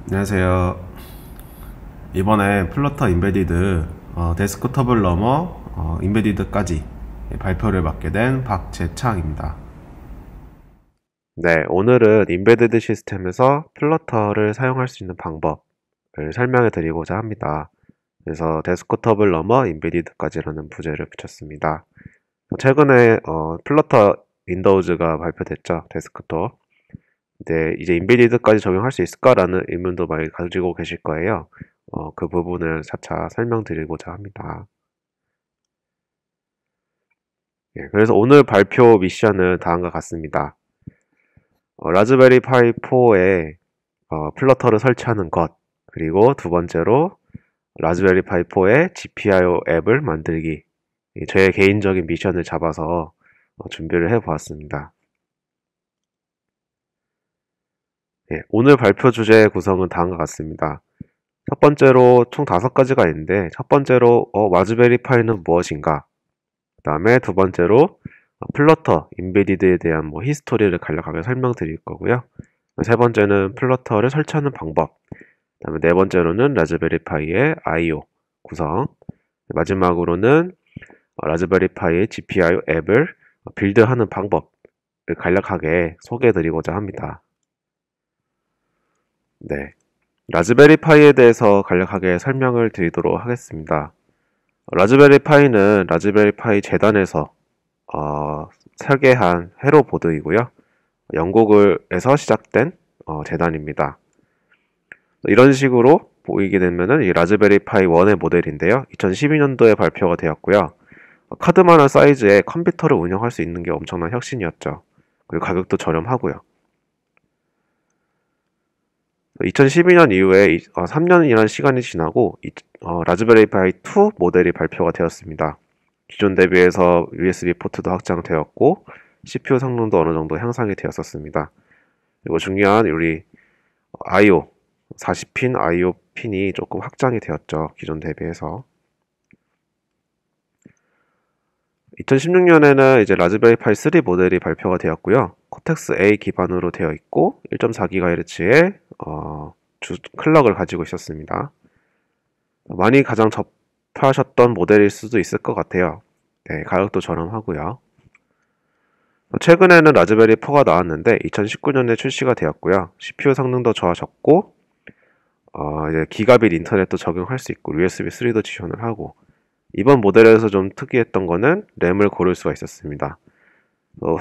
안녕하세요. 이번에 플러터 인베디드 데스크톱을 넘어 인베디드까지 발표를 맡게 된 박재창입니다. 네, 오늘은 인베디드 시스템에서 플러터를 사용할 수 있는 방법을 설명해 드리고자 합니다. 그래서 데스크톱을 넘어 인베디드까지라는 부제를 붙였습니다. 최근에 플러터 윈도우즈가 발표됐죠, 데스크톱. 네, 이제 인베디드까지 적용할 수 있을까라는 의문도 많이 가지고 계실 거예요. 그 부분을 차차 설명드리고자 합니다. 예, 그래서 오늘 발표 미션은 다음과 같습니다. 라즈베리 파이 4에 플러터를 설치하는 것, 그리고 두 번째로 라즈베리 파이 4에 GPIO 앱을 만들기. 제 개인적인 미션을 잡아서 준비를 해보았습니다. 예, 오늘 발표 주제 구성은 다음과 같습니다. 첫 번째로 총 5가지가 있는데, 첫 번째로 라즈베리 파이는 무엇인가? 그 다음에 두 번째로 플러터, 인베디드에 대한 히스토리를 간략하게 설명드릴 거고요. 세 번째는 플러터를 설치하는 방법. 그 다음에 네 번째로는 라즈베리 파이의 I/O 구성. 마지막으로는 라즈베리 파이의 GPIO 앱을 빌드하는 방법을 간략하게 소개해드리고자 합니다. 네. 라즈베리 파이에 대해서 간략하게 설명을 드리도록 하겠습니다. 라즈베리 파이는 라즈베리 파이 재단에서 설계한 회로 보드이고요. 영국에서 시작된 재단입니다. 이런 식으로 보이게 되면은 이 라즈베리 파이 1의 모델인데요. 2012년도에 발표가 되었고요. 카드만한 사이즈의 컴퓨터를 운영할 수 있는 게 엄청난 혁신이었죠. 그리고 가격도 저렴하고요. 2012년 이후에 3년이라는 시간이 지나고 라즈베리 파이 2 모델이 발표가 되었습니다. 기존 대비해서 USB 포트도 확장되었고 CPU 성능도 어느 정도 향상이 되었었습니다. 그리고 중요한 우리 I/O 40핀 I/O 핀이 조금 확장이 되었죠. 기존 대비해서. 2016년에는 이제 라즈베리 파이 3 모델이 발표가 되었고요. 코텍스 A 기반으로 되어 있고 1.4GHz의 주 클럭을 가지고 있었습니다. 많이 가장 접하셨던 모델일 수도 있을 것 같아요. 네, 가격도 저렴하고요. 최근에는 라즈베리 4가 나왔는데 2019년에 출시가 되었고요. CPU 성능도 좋아졌고 이제 기가빗 인터넷도 적용할 수 있고 USB 3도 지원을 하고 이번 모델에서 좀 특이했던 거는 램을 고를 수가 있었습니다.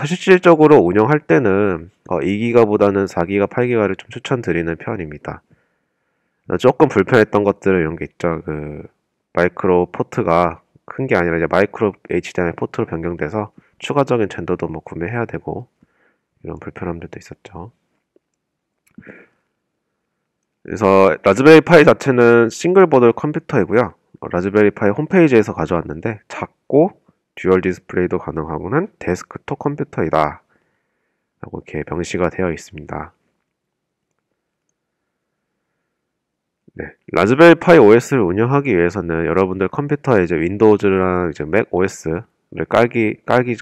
실질적으로 운영할 때는 2기가보다는 4기가, 8기가를 좀 추천드리는 편입니다. 조금 불편했던 것들은 이런 게 있죠. 그 마이크로 포트가 큰 게 아니라 이제 마이크로 HDMI 포트로 변경돼서 추가적인 젠더도 구매해야 되고 이런 불편함들도 있었죠. 그래서 라즈베리 파이 자체는 싱글보드 컴퓨터이고요. 라즈베리 파이 홈페이지에서 가져왔는데 작고 듀얼 디스플레이도 가능하고는 데스크톱 컴퓨터이다 라고 이렇게 명시가 되어 있습니다. 네, 라즈베리 파이 OS를 운영하기 위해서는 여러분들 컴퓨터에 이제 윈도우즈랑 이제 맥 OS를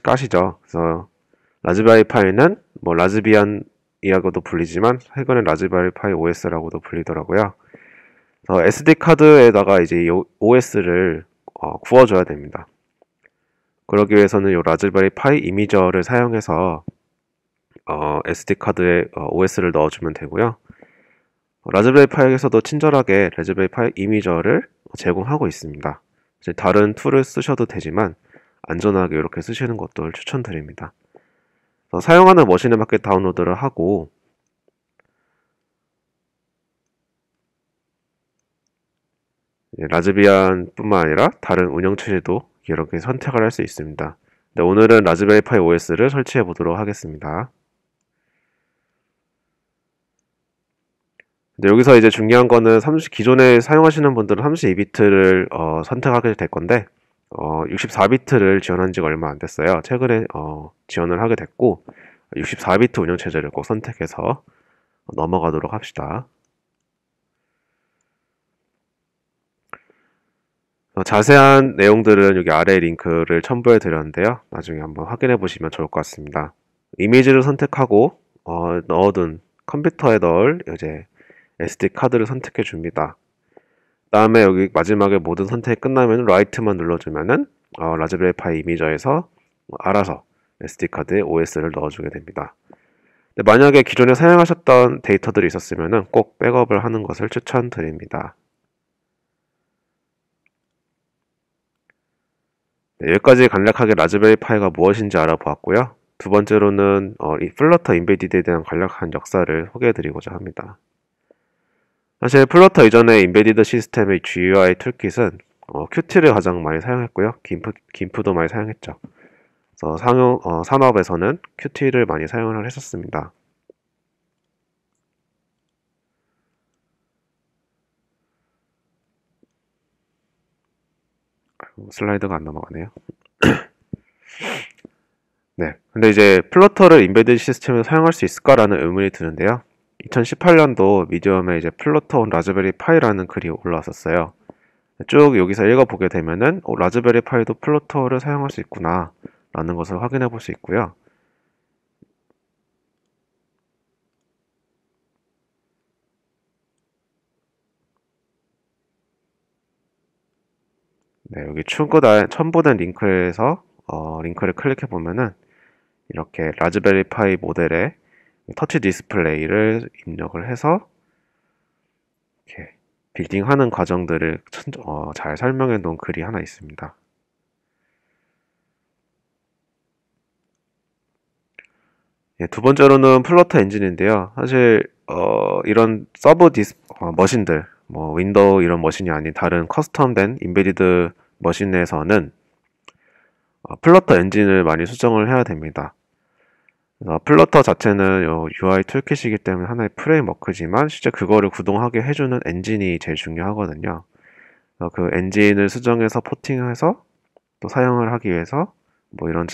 까시죠. 그래서 라즈베리 파이는 라즈비안이라고도 불리지만 최근에 라즈베리 파이 OS라고도 불리더라고요. 그래서 SD 카드에다가 이제 이 OS를 구워줘야 됩니다. 그러기 위해서는 이 라즈베리 파이 이미저를 사용해서 SD 카드에 OS를 넣어주면 되고요. 라즈베리 파이에서도 친절하게 라즈베리 파이 이미저를 제공하고 있습니다. 이제 다른 툴을 쓰셔도 되지만 안전하게 이렇게 쓰시는 것도 추천드립니다. 사용하는 머신에 맞게 다운로드를 하고 라즈비안뿐만 아니라 다른 운영체제도 이렇게 선택을 할 수 있습니다. 네, 오늘은 라즈베리 파이 OS를 설치해 보도록 하겠습니다. 근데 여기서 이제 중요한 거는 기존에 사용하시는 분들은 32비트를 선택하게 될 건데 64비트를 지원한 지가 얼마 안 됐어요. 최근에 지원을 하게 됐고 64비트 운영체제를 꼭 선택해서 넘어가도록 합시다. 자세한 내용들은 여기 아래 링크를 첨부해 드렸는데요. 나중에 한번 확인해 보시면 좋을 것 같습니다. 이미지를 선택하고 넣어둔 컴퓨터에 넣을 이제 SD 카드를 선택해 줍니다. 다음에 여기 마지막에 모든 선택이 끝나면 라이트만 눌러주면은 라즈베리 파이 이미저에서 알아서 SD 카드에 OS를 넣어주게 됩니다. 만약에 기존에 사용하셨던 데이터들이 있었으면 꼭 백업을 하는 것을 추천드립니다. 네, 여기까지 간략하게 라즈베리 파이가 무엇인지 알아보았고요. 두 번째로는 이 플러터 인베디드에 대한 간략한 역사를 소개해드리고자 합니다. 사실 플러터 이전의 인베디드 시스템의 GUI 툴킷은 Qt를 가장 많이 사용했고요. 김프도 많이 사용했죠. 그래서 산업에서는 Qt를 많이 사용을 했었습니다. 슬라이드가 안 넘어가네요. 네, 근데 이제 플러터를 인베디드 시스템에 사용할 수 있을까라는 의문이 드는데요. 2018년도 미디엄에 이제 플러터 온 라즈베리 파이라는 글이 올라왔었어요. 쭉 여기서 읽어보게 되면은 라즈베리 파이도 플러터를 사용할 수 있구나 라는 것을 확인해 볼 수 있고요. 네, 여기 첨부된 링크에서 링크를 클릭해 보면은 이렇게 라즈베리 파이 모델의 터치 디스플레이를 입력을 해서 이렇게 빌딩하는 과정들을 잘 설명해 놓은 글이 하나 있습니다. 예, 두 번째로는 플러터 엔진인데요. 사실 이런 머신들, 뭐 윈도우 이런 머신이 아닌 다른 커스텀된 인베디드 머신에서는 플러터 엔진을 많이 수정을 해야 됩니다. 플러터 자체는 UI 툴킷이기 때문에 하나의 프레임워크지만 실제 그거를 구동하게 해주는 엔진이 제일 중요하거든요. 그 엔진을 수정해서 포팅해서 또 사용을 하기 위해서 뭐 이런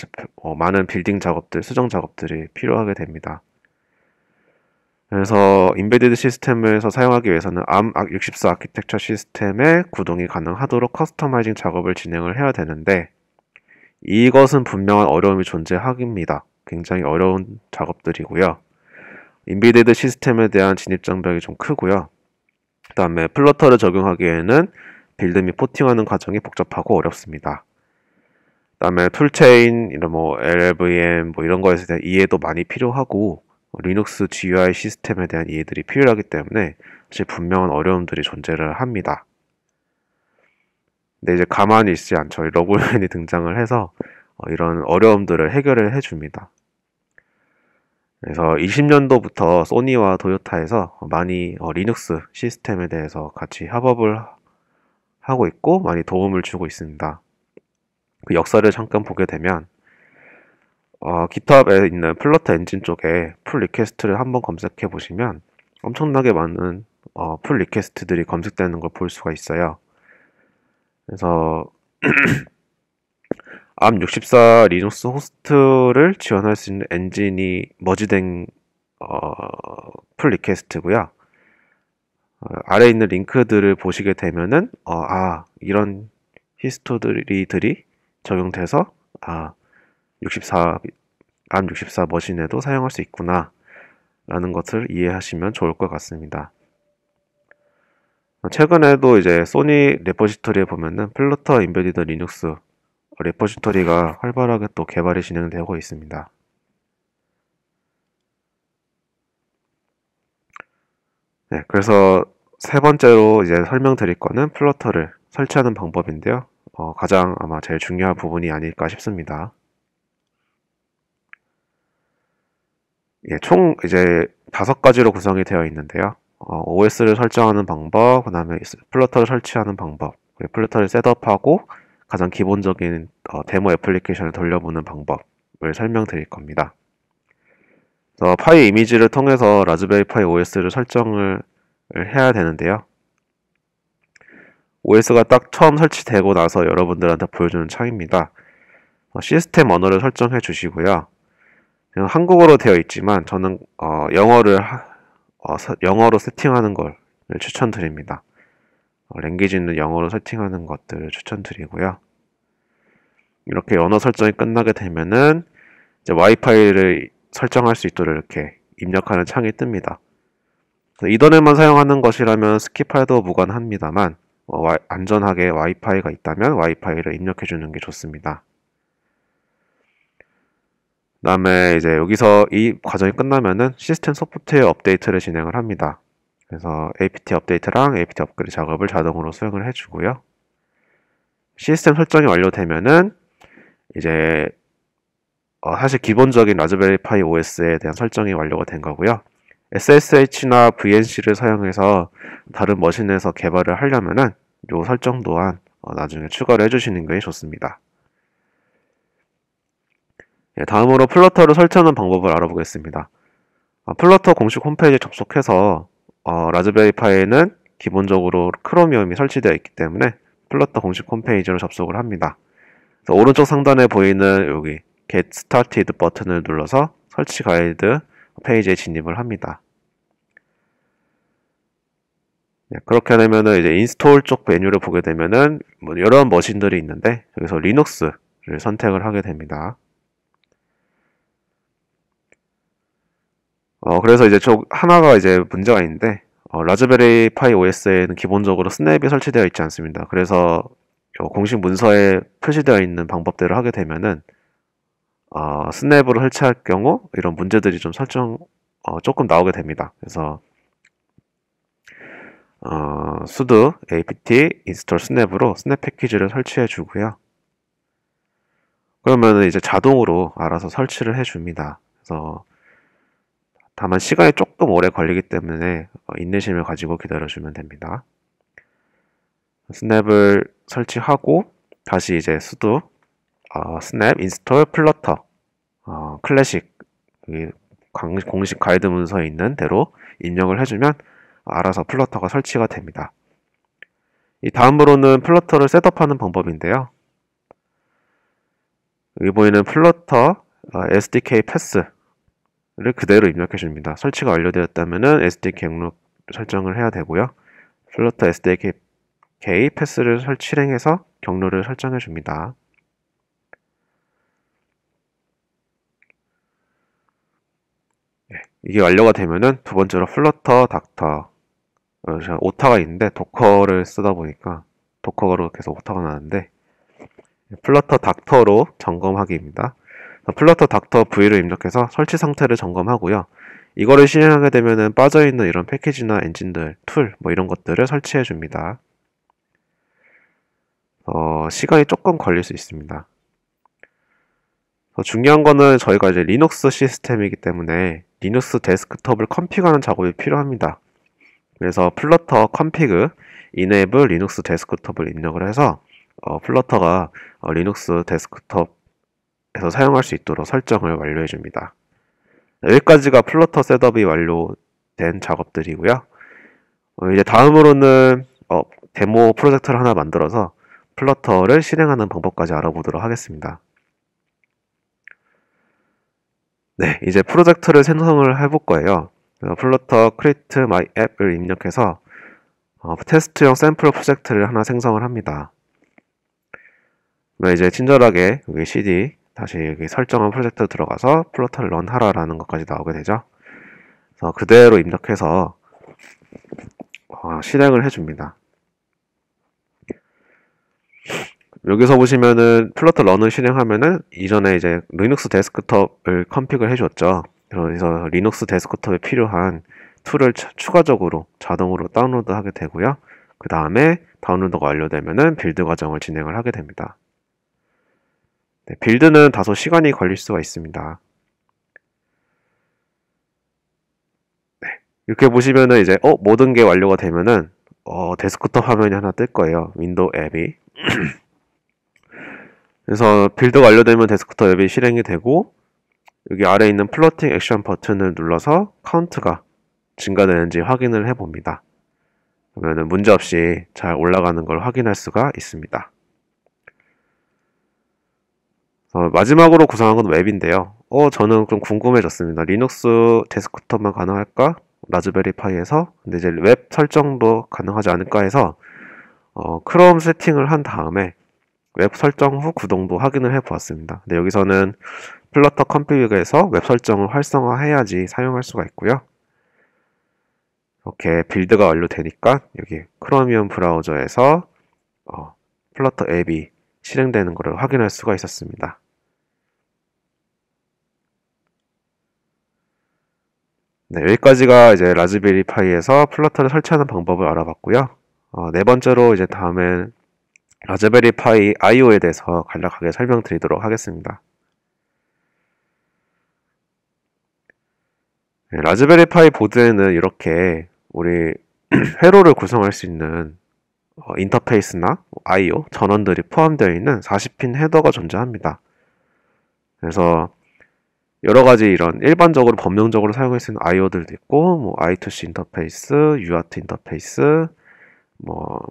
많은 빌딩 작업들, 수정 작업들이 필요하게 됩니다. 그래서 인베디드 시스템에서 사용하기 위해서는 ARM64 아키텍처 시스템의 구동이 가능하도록 커스터마이징 작업을 진행을 해야 되는데 이것은 분명한 어려움이 존재합니다. 굉장히 어려운 작업들이고요. 인베디드 시스템에 대한 진입 장벽이 좀 크고요. 그 다음에 플러터를 적용하기에는 빌드 및 포팅하는 과정이 복잡하고 어렵습니다. 그 다음에 툴체인, 이런 뭐 LLVM 뭐 이런 거에 대한 이해도 많이 필요하고 리눅스 GUI 시스템에 대한 이해들이 필요하기 때문에 사실 분명한 어려움들이 존재를 합니다. 근데 이제 가만히 있지 않죠. 러블맨이 등장을 해서 이런 어려움들을 해결을 해줍니다. 그래서 20년도부터 소니와 도요타에서 많이 리눅스 시스템에 대해서 같이 협업을 하고 있고 많이 도움을 주고 있습니다. 그 역사를 잠깐 보게 되면 GitHub에 있는 플러터 엔진 쪽에 풀 리퀘스트를 한번 검색해 보시면 엄청나게 많은 풀 리퀘스트들이 검색되는 걸 볼 수가 있어요. 그래서 ARM64 리눅스 호스트를 지원할 수 있는 엔진이 머지된 풀 리퀘스트고요. 아래에 있는 링크들을 보시게 되면은 이런 히스토리들이 적용돼서 ARM64 머신에도 사용할 수 있구나 라는 것을 이해하시면 좋을 것 같습니다. 최근에도 이제 소니 레포지토리에 보면은 플러터 인베디드 리눅스 레포지토리가 활발하게 또 개발이 진행되고 있습니다. 네, 그래서 세 번째로 이제 설명드릴 거는 플러터를 설치하는 방법인데요. 가장 아마 제일 중요한 부분이 아닐까 싶습니다. 예, 총 이제 5가지로 구성이 되어 있는데요. OS를 설정하는 방법, 그 다음에 플러터를 설치하는 방법, 플러터를 셋업하고 가장 기본적인 데모 애플리케이션을 돌려보는 방법을 설명드릴 겁니다. 파이 이미지를 통해서 라즈베리 파이 OS를 설정을 해야 되는데요. OS가 딱 처음 설치되고 나서 여러분들한테 보여주는 창입니다. 시스템 언어를 설정해 주시고요. 한국어로 되어 있지만 저는 영어로 세팅하는 걸 추천드립니다. 랭귀지는 영어로 세팅하는 것들을 추천드리고요. 이렇게 언어 설정이 끝나게 되면은 이제 와이파이를 설정할 수 있도록 이렇게 입력하는 창이 뜹니다. 이더넷만 사용하는 것이라면 스킵해도 무관합니다만 안전하게 와이파이가 있다면 와이파이를 입력해주는 게 좋습니다. 그 다음에 이제 여기서 이 과정이 끝나면은 시스템 소프트웨어 업데이트를 진행을 합니다. 그래서 apt 업데이트랑 apt 업그레이드 작업을 자동으로 수행을 해주고요. 시스템 설정이 완료되면은 이제 사실 기본적인 라즈베리 파이 OS에 대한 설정이 완료가 된 거고요. SSH나 VNC를 사용해서 다른 머신에서 개발을 하려면은 이 설정 또한 나중에 추가를 해주시는 게 좋습니다. 다음으로 플러터를 설치하는 방법을 알아보겠습니다. 플러터 공식 홈페이지에 접속해서 라즈베리 파이에는 기본적으로 크로미엄이 설치되어 있기 때문에 플러터 공식 홈페이지로 접속을 합니다. 그래서 오른쪽 상단에 보이는 여기 Get Started 버튼을 눌러서 설치 가이드 페이지에 진입을 합니다. 그렇게 되면은 이제 인스톨 쪽 메뉴를 보게 되면은 여러 머신들이 있는데 여기서 리눅스를 선택을 하게 됩니다. 그래서 이제 하나가 이제 문제가 있는데 라즈베리 파이 OS에는 기본적으로 스냅이 설치되어 있지 않습니다. 그래서 공식 문서에 표시되어 있는 방법대로 하게 되면은 스냅으로 설치할 경우 이런 문제들이 좀 조금 나오게 됩니다. 그래서 sudo apt install snap으로 스냅 패키지를 설치해 주고요. 그러면 이제 자동으로 알아서 설치를 해 줍니다. 그래서 다만 시간이 조금 오래 걸리기 때문에 인내심을 가지고 기다려주면 됩니다. 스냅을 설치하고 다시 이제 sudo snap install flutter 클래식 공식 가이드 문서에 있는 대로 입력을 해주면 알아서 플러터가 설치가 됩니다. 이 다음으로는 플러터를 셋업하는 방법인데요. 여기 보이는 플러터 SDK 패스를 그대로 입력해 줍니다. 설치가 완료되었다면 SDK 목록 설정을 해야 되고요. 플러터 SDK 패스를 실행해서 경로를 설정해 줍니다. 이게 완료가 되면은 두 번째로 플러터 닥터 오타가 있는데 도커를 쓰다 보니까 도커로 계속 오타가 나는데 플러터 닥터로 점검하기입니다. 플러터 닥터 V를 입력해서 설치 상태를 점검하고요. 이거를 실행하게 되면은 빠져있는 이런 패키지나 엔진들, 툴 이런 것들을 설치해 줍니다. 시간이 조금 걸릴 수 있습니다. 중요한 거는 저희가 이제 리눅스 시스템이기 때문에 리눅스 데스크톱을 컴피그하는 작업이 필요합니다. 그래서 플러터 컴피그 enable 리눅스 데스크톱을 입력을 해서 플러터가 리눅스 데스크톱에서 사용할 수 있도록 설정을 완료해 줍니다. 여기까지가 플러터 셋업이 완료된 작업들이고요. 이제 다음으로는 데모 프로젝트를 하나 만들어서 플러터를 실행하는 방법까지 알아보도록 하겠습니다. 네, 이제 프로젝트를 생성을 해볼 거예요. 플러터 create my app을 입력해서 테스트용 샘플 프로젝트를 하나 생성을 합니다. 이제 친절하게 여기 cd 다시 여기 설정한 프로젝트 들어가서 플러터를 런하라라는 것까지 나오게 되죠. 그래서 그대로 입력해서 실행을 해줍니다. 여기서 보시면은 플러터 런을 실행하면은 이전에 이제 리눅스 데스크톱을 컴피그를 해줬죠. 그래서 리눅스 데스크톱에 필요한 툴을 추가적으로 자동으로 다운로드 하게 되고요. 그 다음에 다운로드가 완료되면은 빌드 과정을 진행을 하게 됩니다. 네, 빌드는 다소 시간이 걸릴 수가 있습니다. 네, 이렇게 보시면은 이제 모든 게 완료가 되면은 데스크톱 화면이 하나 뜰 거예요. 윈도우 앱이. 그래서 빌드가 완료되면 데스크톱 앱이 실행이 되고 여기 아래에 있는 플러팅 액션 버튼을 눌러서 카운트가 증가되는지 확인을 해봅니다. 그러면 문제없이 잘 올라가는 걸 확인할 수가 있습니다. 마지막으로 구성한 건 웹인데요. 저는 좀 궁금해졌습니다. 리눅스 데스크톱만 가능할까? 라즈베리 파이에서 근데 이제 웹 설정도 가능하지 않을까 해서 크롬 세팅을 한 다음에 웹 설정 후 구동도 확인을 해 보았습니다. 근데 여기서는 플러터 컴피그에서 웹 설정을 활성화해야지 사용할 수가 있고요. 이렇게 빌드가 완료되니까 여기 크로미엄 브라우저에서 플러터 앱이 실행되는 것을 확인할 수가 있었습니다. 네, 여기까지가 이제 라즈베리 파이에서 플러터를 설치하는 방법을 알아봤고요. 네 번째로 이제 다음엔 라즈베리 파이 IO에 대해서 간략하게 설명드리도록 하겠습니다. 네, 라즈베리 파이 보드에는 이렇게 우리 회로를 구성할 수 있는 인터페이스나 IO 전원들이 포함되어 있는 40핀 헤더가 존재합니다. 그래서 여러 가지 이런 일반적으로 범용적으로 사용할 수 있는 IO들도 있고, 뭐 I2C 인터페이스, UART 인터페이스, 뭐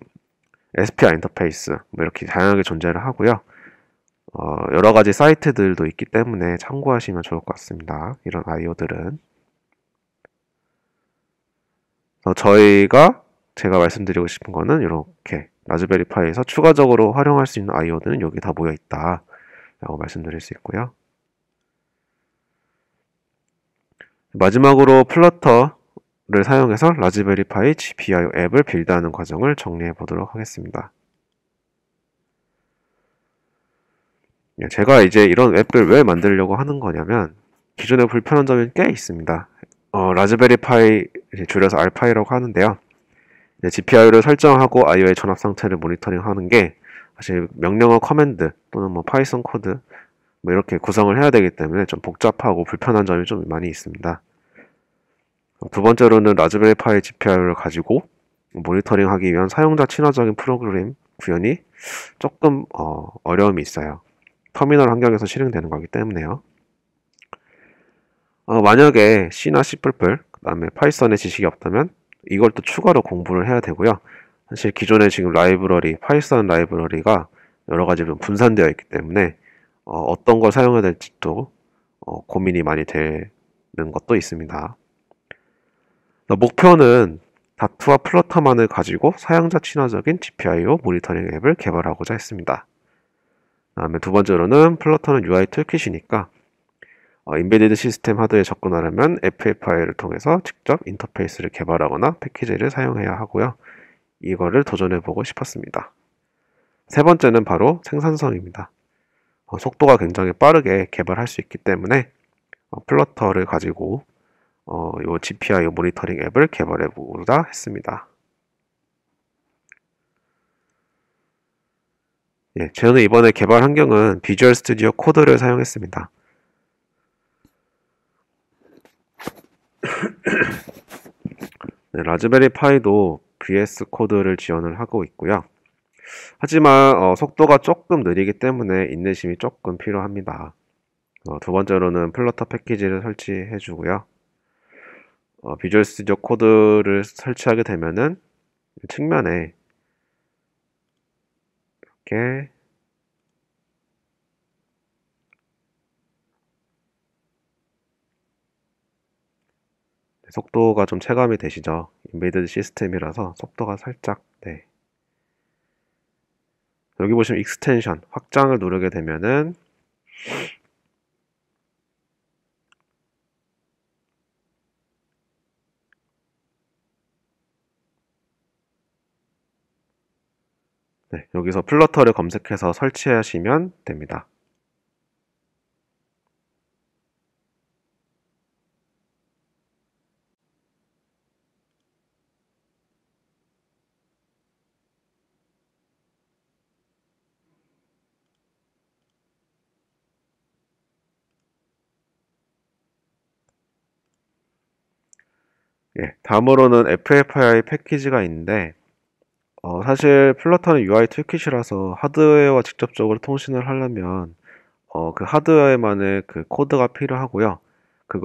SPI 인터페이스, 뭐 이렇게 다양하게 존재를 하고요. 여러 가지 사이트들도 있기 때문에 참고하시면 좋을 것 같습니다. 이런 IO들은. 제가 말씀드리고 싶은 거는 이렇게 라즈베리 파이에서 추가적으로 활용할 수 있는 IO들은 여기 다 모여 있다 라고 말씀드릴 수 있고요. 마지막으로 플러터를 사용해서 라즈베리 파이 GPIO 앱을 빌드하는 과정을 정리해 보도록 하겠습니다. 제가 이제 이런 앱을 왜 만들려고 하는 거냐면 기존에 불편한 점이 꽤 있습니다. 라즈베리 파이, 줄여서 알파이라고 하는데요. GPIO를 설정하고 IO의 전압 상태를 모니터링하는 게 사실 명령어 커맨드 또는 뭐 파이썬 코드 뭐 이렇게 구성을 해야 되기 때문에 좀 복잡하고 불편한 점이 좀 많이 있습니다. 두 번째로는 라즈베리 파이 GPIO를 가지고 모니터링하기 위한 사용자 친화적인 프로그램 구현이 조금 어려움이 있어요. 터미널 환경에서 실행되는 거기 때문에요. 만약에 C나 C++, 그 다음에 파이썬의 지식이 없다면 이걸 또 추가로 공부를 해야 되고요. 사실 기존에 지금 파이썬 라이브러리가 여러 가지로 분산되어 있기 때문에 어떤 걸 사용해야 될지도 고민이 많이 되는 것도 있습니다. 목표는 다트와 플러터만을 가지고 사용자 친화적인 GPIO 모니터링 앱을 개발하고자 했습니다. 다음에 두 번째로는 플러터는 UI 툴킷이니까 인베디드 시스템 하드에 접근하려면 FFI를 통해서 직접 인터페이스를 개발하거나 패키지를 사용해야 하고요. 이거를 도전해보고 싶었습니다. 세 번째는 바로 생산성입니다. 속도가 굉장히 빠르게 개발할 수 있기 때문에 플러터를 가지고 이 GPIO 모니터링 앱을 개발해보고자 했습니다. 저는 이번에 개발 환경은 비주얼 스튜디오 코드를 사용했습니다. 라즈베리 파이도 VS 코드를 지원을 하고 있고요. 하지만 속도가 조금 느리기 때문에 인내심이 조금 필요합니다. 두 번째로는 플러터 패키지를 설치해 주고요. 비주얼 스튜디오 코드를 설치하게 되면은 측면에 이렇게 속도가 좀 체감이 되시죠? 인베디드 시스템이라서 속도가 살짝 여기 보시면 익스텐션 확장을 누르게 되면은 여기서 플러터를 검색해서 설치하시면 됩니다. 다음으로는 FFI 패키지가 있는데 사실 플러터는 UI 툴킷이라서 하드웨어와 직접적으로 통신을 하려면 그 하드웨어만의 그 코드가 필요하고요. 그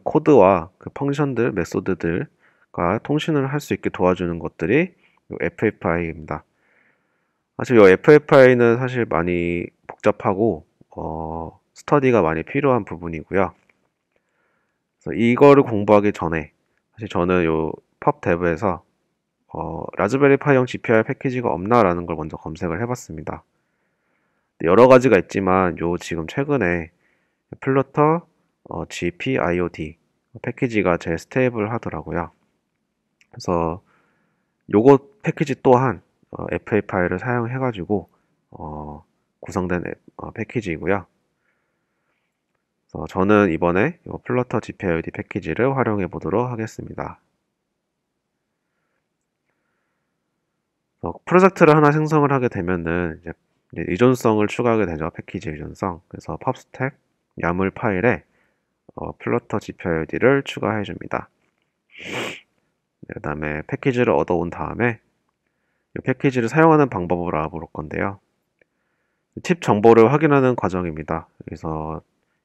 코드와 그 펑션들, 메소드들과 통신을 할 수 있게 도와주는 것들이 FFI입니다. 사실 이 FFI는 사실 많이 복잡하고 스터디가 많이 필요한 부분이고요. 그래서 이거를 공부하기 전에 사실 저는 요 펍데브에서 라즈베리 파이용 GPIO 패키지가 없나라는 걸 먼저 검색을 해봤습니다. 여러 가지가 있지만 지금 최근에 플러터 GPIOD 패키지가 제일 스테이블 하더라고요. 그래서 요거 패키지 또한 FA 파일을 사용해가지고 구성된 패키지이고요. 그래서 저는 이번에 이 플러터 GPIOD 패키지를 활용해 보도록 하겠습니다. 프로젝트를 하나 생성을 하게 되면은 이제 의존성을 추가하게 되죠. 패키지 의존성. 그래서 펍스택 야물 파일에 플러터 GPIOD를 추가해 줍니다. 그 다음에 패키지를 얻어온 다음에 이 패키지를 사용하는 방법을 알아볼 건데요. 칩 정보를 확인하는 과정입니다. 그래서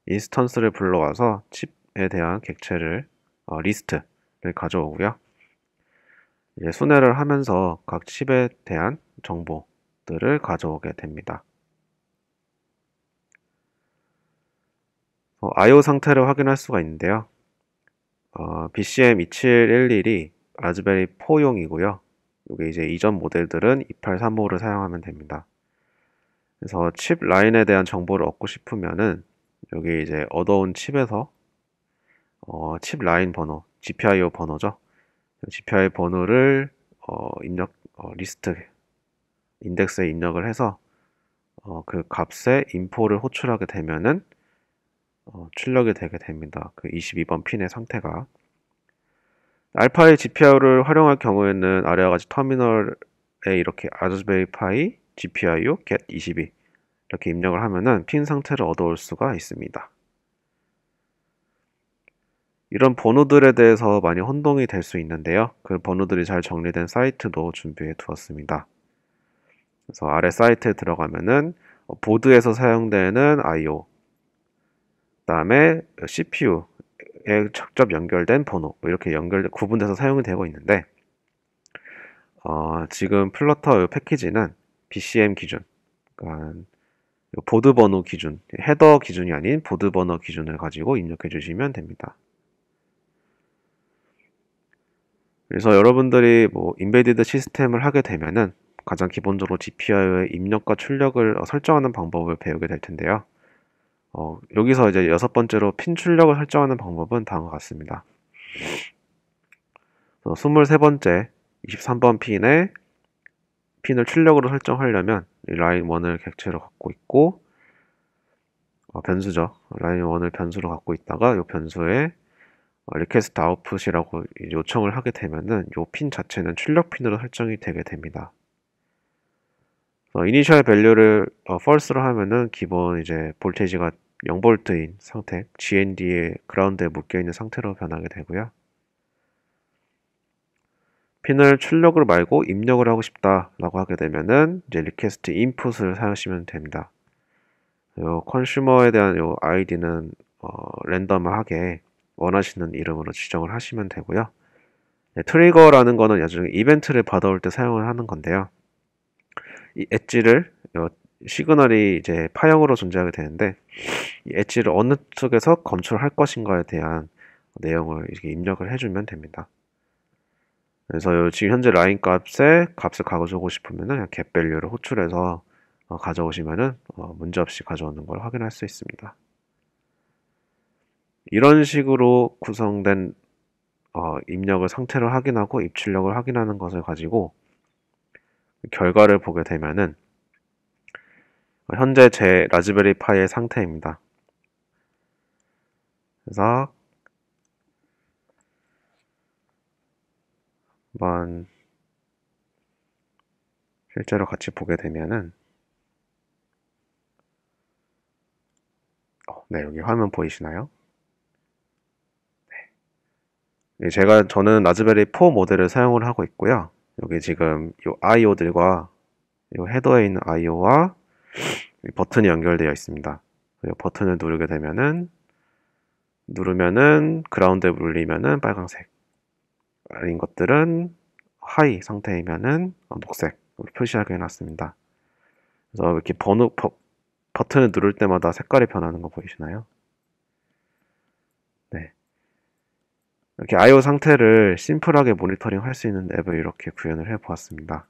인스턴스를 불러와서 칩에 대한 객체를 리스트를 가져오고요. 이제 순회를 하면서 각 칩에 대한 정보들을 가져오게 됩니다. I/O 상태를 확인할 수가 있는데요. BCM2711이 라즈베리 4용이고요. 이게 이제 이전 모델들은 2835를 사용하면 됩니다. 그래서 칩 라인에 대한 정보를 얻고 싶으면은 여기 이제 얻어온 칩에서 칩 라인 번호, GPIO 번호죠. GPIO 번호를 리스트 인덱스에 입력을 해서 그 값에 인포를 호출하게 되면은 출력이 되게 됩니다. 그 22번 핀의 상태가. 알파의 GPIO를 활용할 경우에는 아래와 같이 터미널에 이렇게 라즈베리 파이 GPIO get 22 이렇게 입력을 하면은 핀 상태를 얻어올 수가 있습니다. 이런 번호들에 대해서 많이 혼동이 될 수 있는데요. 그 번호들이 잘 정리된 사이트도 준비해 두었습니다. 그래서 아래 사이트에 들어가면은 보드에서 사용되는 I/O, 그 다음에 CPU에 직접 연결된 번호 이렇게 구분돼서 사용이 되고 있는데 지금 플러터 패키지는 BCM 기준, 그러니까 보드 번호 기준, 헤더 기준이 아닌 보드 번호 기준을 가지고 입력해 주시면 됩니다. 그래서 여러분들이 뭐 인베디드 시스템을 하게 되면은 가장 기본적으로 GPIO의 입력과 출력을 설정하는 방법을 배우게 될 텐데요. 여기서 이제 6번째로 핀 출력을 설정하는 방법은 다음과 같습니다. 23번째 23번 핀을 출력으로 설정하려면 라인 1을 객체로 갖고 있고 변수죠. 라인 1을 변수로 갖고 있다가 이 변수에 리퀘스트 아웃풋이라고 요청을 하게 되면은 이 핀 자체는 출력 핀으로 설정이 되게 됩니다. 이니셜 밸류를 false로 하면은 기본 이제 볼테이지가 0V인 상태, GND에 그라운드에 묶여 있는 상태로 변하게 되고요. 핀을 출력을 말고 입력을 하고 싶다라고 하게 되면은 이제 리퀘스트 인풋을 사용하시면 됩니다. 요 컨슈머에 대한 요 아이디는 랜덤하게 원하시는 이름으로 지정을 하시면 되고요. 네, 트리거라는 거는 나중에 이벤트를 받아올 때 사용을 하는 건데요. 이 엣지를 시그널이 이제 파형으로 존재하게 되는데 이 엣지를 어느 쪽에서 검출할 것인가에 대한 내용을 이렇게 입력을 해주면 됩니다. 그래서 지금 현재 라인 값을 가져오고 싶으면은 그냥 get value를 호출해서 가져오시면은 문제없이 가져오는 걸 확인할 수 있습니다. 이런 식으로 구성된 입력을 상태를 확인하고 입출력을 확인하는 것을 가지고 결과를 보게 되면은 현재 제 라즈베리 파이의 상태입니다. 그래서 한번 실제로 같이 보게 되면은 네, 여기 화면 보이시나요? 네. 저는 라즈베리 4 모델을 사용을 하고 있고요. 여기 지금 이 I/O들과 이 헤더에 있는 I/O와 버튼이 연결되어 있습니다. 버튼을 누르면은 그라운드에 물리면은 빨강색, 아닌 것들은 하이 상태이면은 녹색 표시하게 해놨습니다. 그래서 이렇게 버튼을 누를 때마다 색깔이 변하는 거 보이시나요? 네. 이렇게 I/O 상태를 심플하게 모니터링 할 수 있는 앱을 이렇게 구현을 해 보았습니다.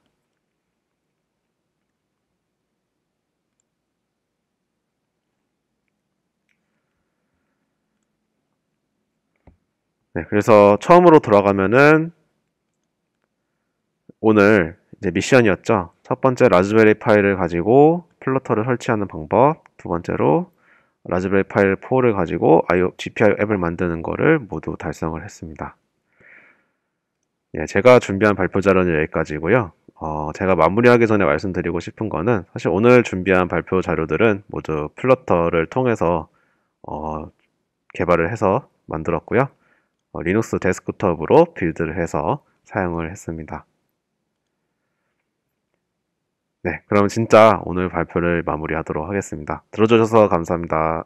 네, 그래서 처음으로 돌아가면은 오늘 이제 미션이었죠. 첫 번째 라즈베리 파이를 가지고 플러터를 설치하는 방법, 두 번째로 라즈베리 파이 4를 가지고 GPIO 앱을 만드는 거를 모두 달성을 했습니다. 예, 제가 준비한 발표 자료는 여기까지고요. 제가 마무리하기 전에 말씀드리고 싶은 거는 사실 오늘 준비한 발표 자료들은 모두 플러터를 통해서 개발을 해서 만들었고요. 리눅스 데스크톱으로 빌드를 해서 사용을 했습니다. 네, 그럼 진짜 오늘 발표를 마무리하도록 하겠습니다. 들어주셔서 감사합니다.